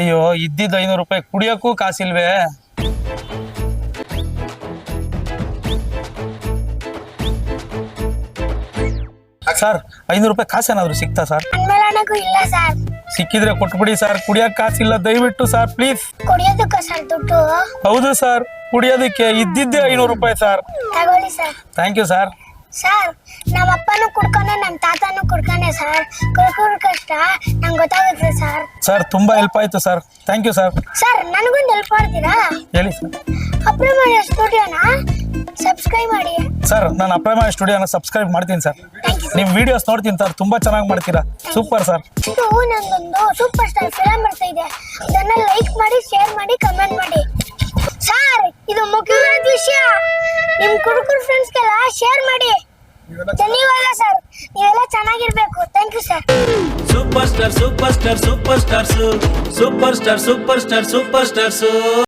ಅಯ್ಯೋ ಇದ್ದಿದ್ದು 500 ರೂಪಾಯಿ ಕುಡಿಯೋಕ್ಕೂ ಕಾಸಿಲ್ವೇ? ಸರ್ 500 ರೂಪಾಯಿ ಕಾಸೇನಾದ್ರು ಸಿಗ್ತಾ ಸರ್? ಇಲ್ಲ ಸರ್. ಸಿಕ್ಕಿದ್ರೆ ಕೊಟ್ಬಿಡಿ ಸರ್, ಕುಡಿಯಕ್ ಕಾಸಿಲ್ಲ ದಯವಿಟ್ಟು ಸರ್ ಪ್ಲೀಸ್. ಕುಡಿಯೋದಕ್ಕ ಸರ್ ದುಡ್ಡು? ಹೌದು ಸರ್, ಕುಡಿಯೋದಕ್ಕೆ ಇದ್ದಿದ್ದೆ 500 ರೂಪಾಯಿ ಸರ್. ತಗೊಳ್ಳಿ sir. Thank you sir. Sir ನಮ್ಮ ಅಪ್ಪನೂ ಕುಡ್ಕೊಂಡೆ ನಮ್ಮ ತಾತನೂ ಕುಡ್ಕೊಂಡೆ ಸರ್. ಕುಡ್ಕೋರ್ ಕಷ್ಟ ನಂಗೆ ಗೊತ್ತಾಗುತ್ತೆ ಸರ್. ಸರ್ ತುಂಬಾ ಹೆಲ್ಪ್ ಆಯ್ತು sir, thank you sir. Sir ನನಗೊಂದು ಹೆಲ್ಪ್ ಮಾಡ್ತೀರಾ? ಹೇಳಿ ಸರ್. ಅಪ್ರಮಾಣ ಸ್ಟುಡಿಯೋನ ಸಬ್ಸ್ಕ್ರೈಬ್ ಮಾಡಿ ಸರ್. ನಾನು ಅಪ್ರಮಾಣ ಸ್ಟುಡಿಯೋನ ಸಬ್ಸ್ಕ್ರೈಬ್ ಮಾಡ್ತೀನಿ ಸರ್. ನಿಮ್ ವಿಡಿಯೋಸ್ ನೋಡ್ತೀನಿ ಸರ್, ತುಂಬಾ ಚೆನ್ನಾಗಿ ಮಾಡ್ತೀರಾ, ಸೂಪರ್ ಸರ್. ಇದು ನಂದೊಂದು ಸೂಪರ್ ಸ್ಟಾರ್ ಫಿಲಂ ಬರ್ತಾ ಇದೆ, ಅದನ್ನ ಲೈಕ್ ಮಾಡಿ, ಶೇರ್ ಮಾಡಿ, ಕಮೆಂಟ್ ಮಾಡಿ. ಸರ್ ಇದು ಮುಖ್ಯವಾದ ವಿಷಯ, ನಿಮ್ ಕುಡುಕರು ಫ್ರೆಂಡ್ಸ್ಗೆಲ್ಲ ಶೇರ್ ಮಾಡಿ. ಧನ್ಯವಾದ ಸರ್, ನೀವೆಲ್ಲ ಚೆನ್ನಾಗಿರ್ಬೇಕು. Thank you sir. Super star super star super star super star super star super star